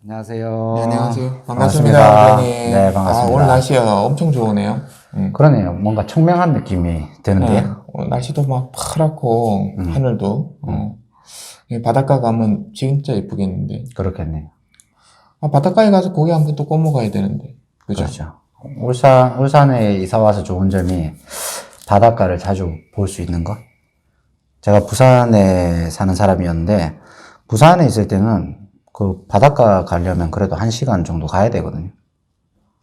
안녕하세요. 네, 안녕하세요. 반갑습니다. 반갑습니다, 원장님. 네, 반갑습니다. 오늘 날씨가 엄청 좋으네요. 그러네요. 뭔가 청명한 느낌이 드는데요. 오늘 날씨도 막 파랗고, 하늘도. 음. 이 바닷가 가면 진짜 예쁘겠는데. 그렇겠네요. 바닷가에 가서 고기 한 번 또 구워 먹어야 되는데. 그죠? 그렇죠. 울산에 이사 와서 좋은 점이 바닷가를 자주 볼 수 있는 것. 제가 부산에 사는 사람이었는데, 부산에 있을 때는 그 바닷가 가려면 그래도 1시간 정도 가야 되거든요.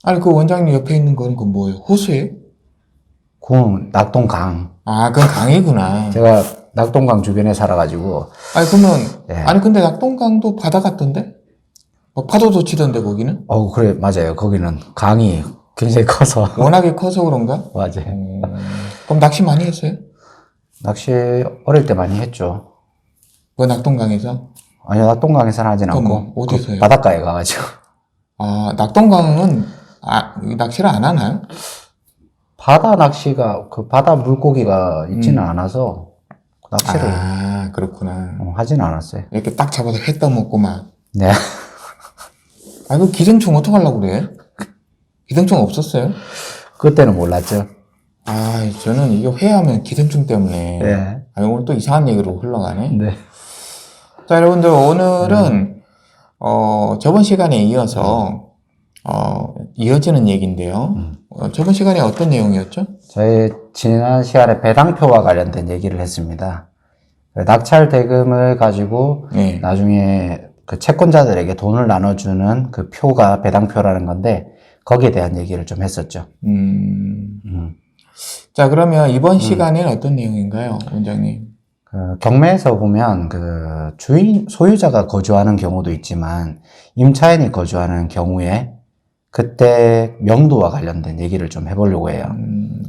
아니, 그 원장님 옆에 있는 건 그 뭐예요? 호수예요? 그 낙동강. 그건 강이구나. 제가 낙동강 주변에 살아가지고, 아니, 그러면, 예. 아니, 근데 낙동강도 바다 같던데? 막 파도도 치던데, 거기는? 그래, 맞아요. 거기는 강이 굉장히 커서. 워낙에 커서 그런가? 맞아요. 그럼 낚시 많이 했어요? 낚시 어릴 때 많이 했죠. 그 낙동강에서? 아니요, 낙동강에서는 하진 그럼 않고, 어디서 해요? 바닷가에 가가지고. 낙동강은, 낚시를 안 하나요? 바다 낚시가, 바다 물고기가 있지는 않아서, 낚시를 그렇구나. 하진 않았어요. 이렇게 딱 잡아서 회 떠먹고 막. 네. 그 기생충 어떡하려고 그래? 기생충 없었어요? 그때는 몰랐죠. 저는 이게 회하면 기생충 때문에. 네. 오늘 또 이상한 얘기로 흘러가네. 네. 자, 여러분들, 오늘은, 저번 시간에 이어서, 이어지는 얘기인데요. 저번 시간에 어떤 내용이었죠? 저희 지난 시간에 배당표와 관련된 얘기를 했습니다. 낙찰 대금을 가지고, 네. 나중에 그 채권자들에게 돈을 나눠주는 그 표가 배당표라는 건데, 거기에 대한 얘기를 좀 했었죠. 자, 그러면 이번 시간에는 어떤 내용인가요, 원장님? 경매에서 보면 소유자가 거주하는 경우도 있지만 임차인이 거주하는 경우에 그때 명도와 관련된 얘기를 좀 해보려고 해요.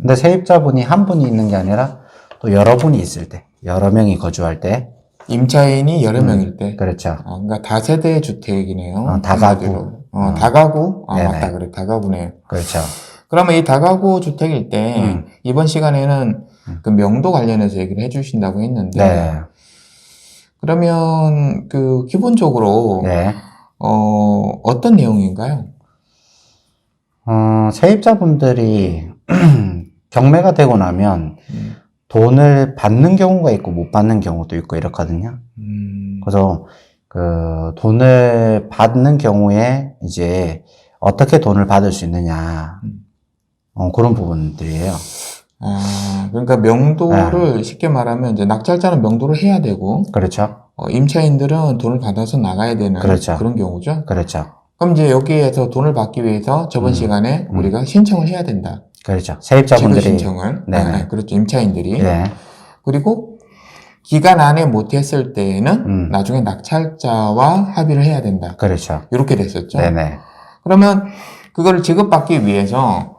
근데 세입자분이 한 분이 있는 게 아니라 또 여러 분이 있을 때, 여러 명이 거주할 때. 임차인이 여러 명일 때. 그렇죠. 그러니까 다세대 주택이네요. 다가구. 한마디로. 다가구? 네네. 맞다. 그래. 다가구네요. 그렇죠. 그러면 이 다가구 주택일 때, 이번 시간에는 그 명도 관련해서 얘기를 해주신다고 했는데, 네. 그러면 기본적으로, 네. 어떤 내용인가요? 세입자분들이 경매가 되고 나면 돈을 받는 경우가 있고 못 받는 경우도 있고 이렇거든요. 그래서 돈을 받는 경우에 이제 어떻게 돈을 받을 수 있느냐, 그런 부분들이에요. 그러니까 명도를 쉽게 말하면 이제 낙찰자는 명도를 해야 되고, 그렇죠. 임차인들은 돈을 받아서 나가야 되는 그렇죠. 그런 경우죠. 그렇죠. 그럼 이제 여기에서 돈을 받기 위해서 저번 시간에 우리가 신청을 해야 된다. 그렇죠. 세입자분들이. 지급 신청을. 네네. 그렇죠. 임차인들이. 네. 그리고 기간 안에 못했을 때에는 나중에 낙찰자와 합의를 해야 된다. 그렇죠. 이렇게 됐었죠. 네네. 그러면 그거를 지급받기 위해서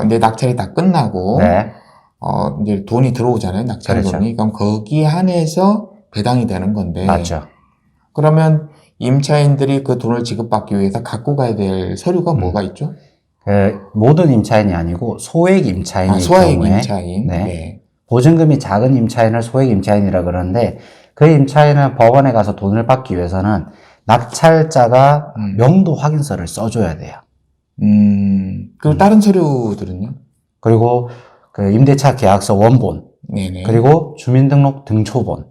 이제 낙찰이 다 끝나고 네. 이제 돈이 들어오잖아요. 낙찰 그렇죠. 돈이. 그럼 거기에 한해서 배당이 되는 건데. 맞죠. 그러면 임차인들이 그 돈을 지급받기 위해서 갖고 가야 될 서류가 뭐가 있죠? 모든 임차인이 아니고 소액 임차인의 소액 경우에 임차인. 네. 보증금이 작은 임차인을 소액 임차인이라 그러는데 그 임차인은 법원에 가서 돈을 받기 위해서는 낙찰자가 명도 확인서를 써줘야 돼요. 그리고 다른 서류들은요? 그리고 임대차 계약서 원본, 네네. 그리고 주민등록 등초본.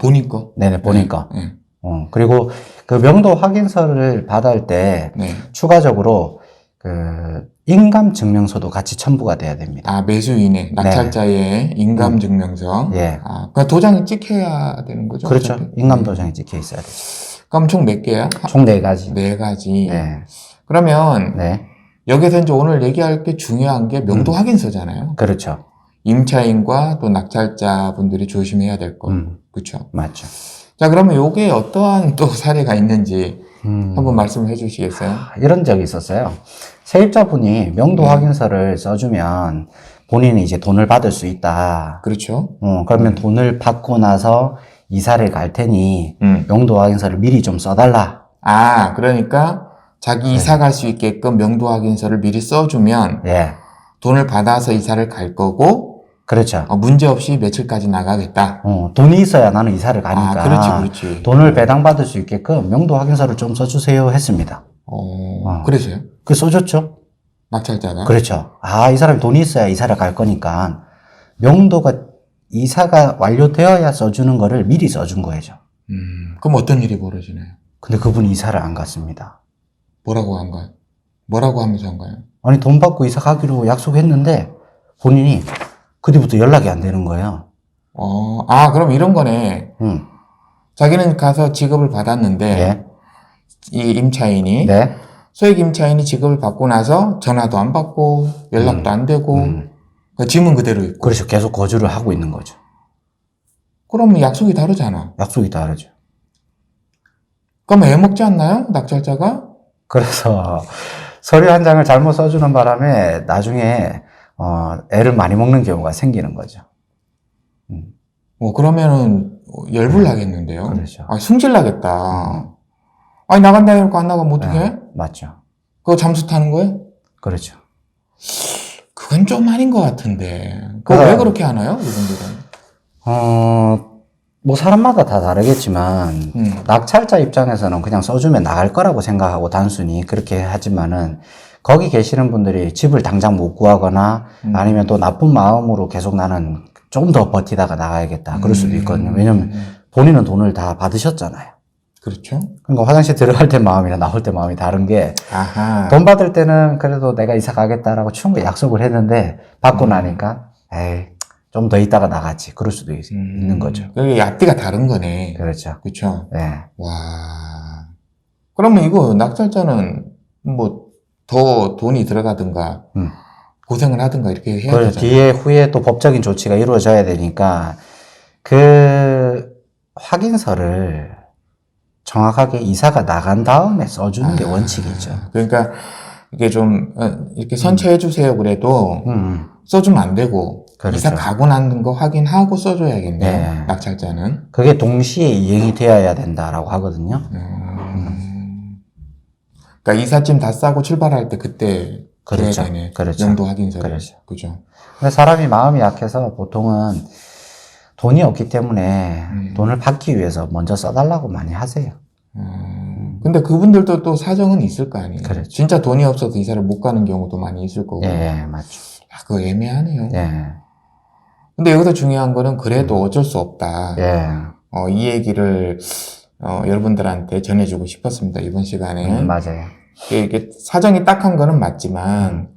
본인 거? 네네, 본인 거. 네. 그리고 그 명도 확인서를 받을 때 네. 추가적으로 인감증명서도 같이 첨부가 돼야 됩니다. 매수인의 낙찰자의 인감증명서. 예. 그러니까 도장이 찍혀야 되는 거죠? 그렇죠. 어차피? 인감도장이 찍혀 있어야 되죠. 그럼 총 몇 개야? 총 4가지. 네 가지. 네. 그러면 네. 여기서 이제 오늘 얘기할 게 중요한 게 명도 확인서잖아요. 그렇죠. 임차인과 또 낙찰자 분들이 조심해야 될 거. 그렇죠. 맞죠. 자, 그러면 요게 어떠한 또 사례가 있는지 한번 말씀을 해주시겠어요? 이런 적이 있었어요. 세입자분이 명도 확인서를 써주면 본인이 이제 돈을 받을 수 있다. 그렇죠. 그러면 돈을 받고 나서 이사를 갈 테니 명도 확인서를 미리 좀 써달라. 그러니까 자기 이사 갈 수 있게끔 명도 확인서를 미리 써주면 예. 돈을 받아서 이사를 갈 거고 그렇죠. 문제 없이 며칠까지 나가겠다. 돈이 있어야 나는 이사를 가니까. 그렇지. 돈을 배당받을 수 있게끔 명도 확인서를 좀 써주세요 했습니다. 그래서요? 그 써줬죠. 낙찰자가? 그렇죠. 이 사람이 돈이 있어야 이사를 갈 거니까 명도가 이사가 완료되어야 써주는 거를 미리 써준 거죠. 그럼 어떤 일이 벌어지나요? 근데 그분이 이사를 안 갔습니다. 뭐라고 한 거예요? 뭐라고 하면서 한 거예요? 아니, 돈 받고 이사 가기로 약속했는데 본인이 그 뒤부터 연락이 안 되는 거예요. 그럼 이런 거네. 자기는 가서 지급을 받았는데, 예. 이 임차인이, 네. 소액 임차인이 지급을 받고 나서 전화도 안 받고, 연락도 안 되고, 그 짐은 그대로 있고. 그렇죠. 계속 거주를 하고 있는 거죠. 그러면 약속이 다르잖아. 약속이 다르죠. 그럼 애 먹지 않나요? 낙찰자가? 그래서 서류 한 장을 잘못 써주는 바람에 나중에 애를 많이 먹는 경우가 생기는 거죠. 그러면은 열불 나겠는데요. 그렇죠. 승질 나겠다. 아니 나간다 해놓고 안 나가면 어떡해? 맞죠. 그거 잠수 타는 거예요? 그렇죠. 그건 좀 아닌 것 같은데. 그거 왜 그렇게 하나요? 이분들은? 뭐 사람마다 다 다르겠지만 낙찰자 입장에서는 그냥 써주면 나갈 거라고 생각하고 단순히 그렇게 하지만은 거기 계시는 분들이 집을 당장 못 구하거나 아니면 또 나쁜 마음으로 계속 나는 좀 더 버티다가 나가야겠다 그럴 수도 있거든요. 왜냐면 본인은 돈을 다 받으셨잖아요. 그렇죠. 그러니까 화장실 들어갈 때 마음이나 나올 때 마음이 다른 게 돈 받을 때는 그래도 내가 이사 가겠다라고 충분히 약속을 했는데 받고 나니까 에이 좀 더 있다가 나갔지. 그럴 수도 있는 거죠. 그게 앞뒤가 다른 거네. 그렇죠. 그렇죠. 네. 와. 그러면 이거 낙찰자는 뭐 더 돈이 들어가든가 고생을 하든가 이렇게 해야 그렇죠. 되잖아요. 뒤에 후에 또 법적인 조치가 이루어져야 되니까 그 확인서를 정확하게 이사가 나간 다음에 써주는 게 원칙이죠. 그러니까 이게 좀 이렇게 선처해 주세요 그래도 써주면 안 되고 그렇죠. 이사 가고 난 거 확인하고 써줘야겠네요. 네. 낙찰자는. 그게 동시에 이행이 되어야 된다라고 하거든요. 그러니까 이삿짐 다 싸고 출발할 때 그때 그렇죠. 줘야 되네. 그렇죠. 명도 확인서를. 그렇죠. 그죠. 근데 사람이 마음이 약해서 보통은 돈이 없기 때문에 돈을 받기 위해서 먼저 써달라고 많이 하세요. 근데 그분들도 또 사정은 있을 거 아니에요. 그렇죠. 진짜 돈이 없어서 이사를 못 가는 경우도 많이 있을 거고. 예, 맞죠. 그거 애매하네요. 예, 근데 여기서 중요한 거는 그래도 어쩔 수 없다. 예. 이 얘기를 여러분들한테 전해주고 싶었습니다. 이번 시간에. 맞아요. 이게 사정이 딱한 거는 맞지만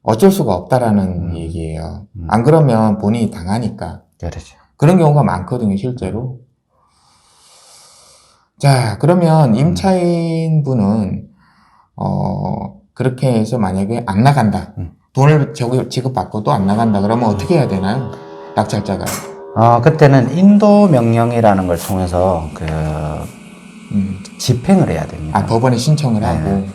어쩔 수가 없다라는 얘기예요. 안 그러면 본인이 당하니까. 그렇죠. 그런 경우가 많거든요, 실제로. 자, 그러면 임차인 분은 그렇게 해서 만약에 안 나간다. 돈을 지급받고도 안 나간다. 그러면 어떻게 해야 되나요? 낙찰자가. 그때는 인도 명령이라는 걸 통해서 집행을 해야 됩니다. 법원에 신청을 하고.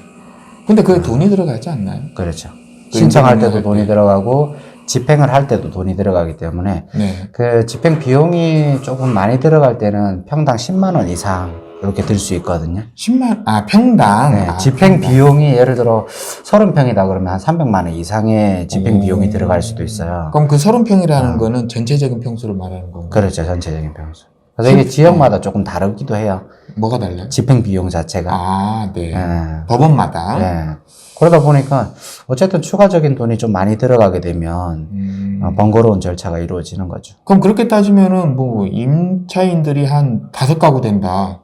근데 그게 돈이 들어가지 않나요? 그렇죠. 그 신청할 때도 인도 돈이 들어가고 집행을 할 때도 돈이 들어가기 때문에 네. 그 집행 비용이 조금 많이 들어갈 때는 평당 10만 원 이상 이렇게 들 수 있거든요. 10만, 평당. 네, 집행 평당. 비용이 예를 들어 30평이다 그러면 한 300만 원 이상의 집행 비용이 들어갈 수도 있어요. 그럼 그 30평이라는 거는 전체적인 평수를 말하는 건가요? 그렇죠. 전체적인 평수. 그래서 이게 지역마다 조금 다르기도 해요. 뭐가 달라요? 집행 비용 자체가. 네. 예. 법원마다. 예. 그러다 보니까 어쨌든 추가적인 돈이 좀 많이 들어가게 되면 번거로운 절차가 이루어지는 거죠. 그럼 그렇게 따지면은 뭐 임차인들이 한 5가구 된다.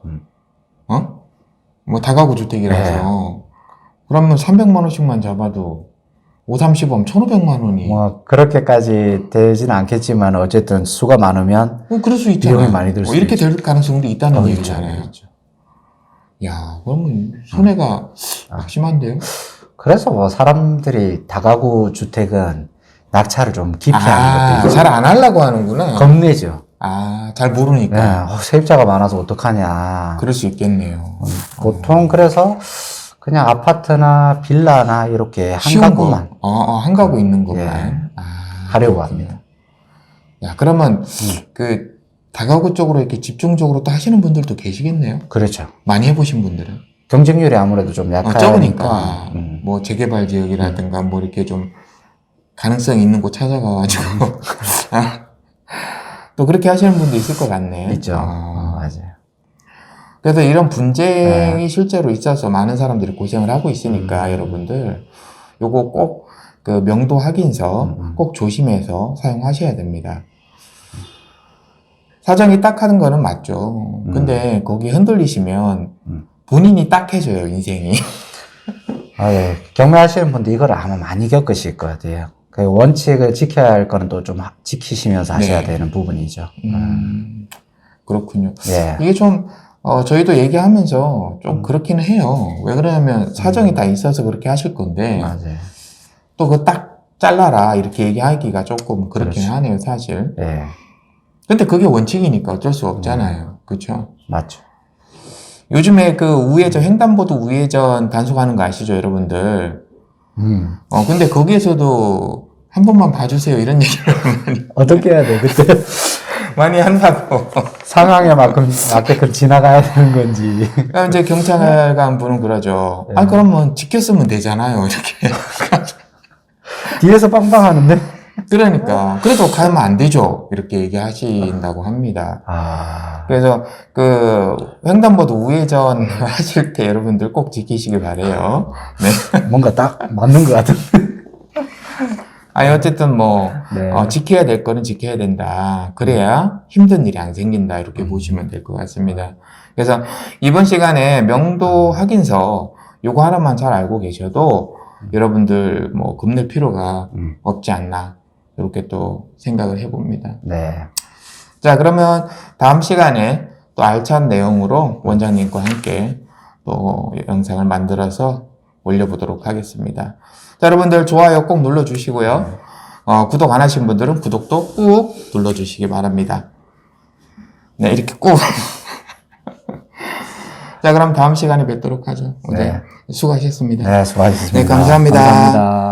뭐 다가구 주택이라서. 그러면 300만 원씩만 잡아도 5, 30원 1,500만 원이. 뭐 그렇게까지 되지는 않겠지만 어쨌든 수가 많으면 그럴 수 있잖아요. 비용이 많이 들 수 이렇게 있죠. 될 가능성도 있다는 있죠. 얘기잖아요. 야, 그러면 손해가 막심한데요? 그래서 뭐 사람들이 다가구 주택은 낙찰을 좀 깊이 하는 것도 있고 잘 안 하려고 하는구나. 겁내죠. 잘 모르니까. 네, 세입자가 많아서 어떡하냐. 그럴 수 있겠네요. 보통 그래서 그냥 아파트나 빌라나 이렇게 한 쉬운 가구만 거. 한 가구 있는 것만. 예, 하려고 그렇구나. 합니다. 야, 그러면 그 다가구 쪽으로 이렇게 집중적으로 또 하시는 분들도 계시겠네요. 그렇죠. 많이 해보신 분들은. 경쟁률이 아무래도 좀 약하니까. 적으니까 뭐 재개발 지역이라든가 뭐 이렇게 좀 가능성 있는 곳 찾아가가지고 또 그렇게 하시는 분도 있을 것 같네. 있죠. 맞아요. 그래서 이런 분쟁이 네. 실제로 있어서 많은 사람들이 고생을 하고 있으니까 여러분들 요거 꼭 그 명도 확인서 꼭 조심해서 사용하셔야 됩니다. 사정이 딱하는 거는 맞죠. 근데 거기 흔들리시면 본인이 딱해져요, 인생이. 예. 경매하시는 분들 이걸 아마 많이 겪으실 것 같아요. 그 원칙을 지켜야 할 거는 또 좀 지키시면서 하셔야 네. 되는 부분이죠. 그렇군요. 예. 이게 좀 저희도 얘기하면서 좀 그렇기는 해요. 왜 그러냐면 사정이 다 있어서 그렇게 하실 건데 맞아요. 또 그 딱 잘라라 이렇게 얘기하기가 조금 그렇긴 그렇죠. 하네요, 사실. 예. 근데 그게 원칙이니까 어쩔 수 없잖아요. 그렇죠? 맞죠. 요즘에 그 우회전 횡단보도 우회전 단속하는 거 아시죠, 여러분들? 근데 거기에서도 한 번만 봐주세요 이런 얘기를 많이 어떻게 해야 돼, 그때? 많이 한다고. 상황에 맞게끔 지나가야 되는 건지. 그럼 이제 경찰관 분은 그러죠. 네. 그러면 지켰으면 되잖아요, 이렇게. 뒤에서 빵빵 하는데? 그러니까 그래도 가면 안 되죠, 이렇게 얘기하신다고 합니다. 그래서 그 횡단보도 우회전 하실 때 여러분들 꼭 지키시길 바래요. 네. 뭔가 딱 맞는 것 같은. 어쨌든 뭐 네. 지켜야 될 거는 지켜야 된다. 그래야 힘든 일이 안 생긴다. 이렇게 보시면 될 것 같습니다. 그래서 이번 시간에 명도 확인서 요거 하나만 잘 알고 계셔도 여러분들 뭐 겁낼 필요가 없지 않나. 이렇게 또 생각을 해봅니다. 네. 자, 그러면 다음 시간에 또 알찬 내용으로 원장님과 함께 또 영상을 만들어서 올려보도록 하겠습니다. 자, 여러분들 좋아요 꼭 눌러주시고요. 구독 안 하신 분들은 구독도 꾹 눌러주시기 바랍니다. 네, 이렇게 꾹. 자, 그럼 다음 시간에 뵙도록 하죠. 네. 수고하셨습니다. 네, 수고하셨습니다. 네, 감사합니다. 감사합니다.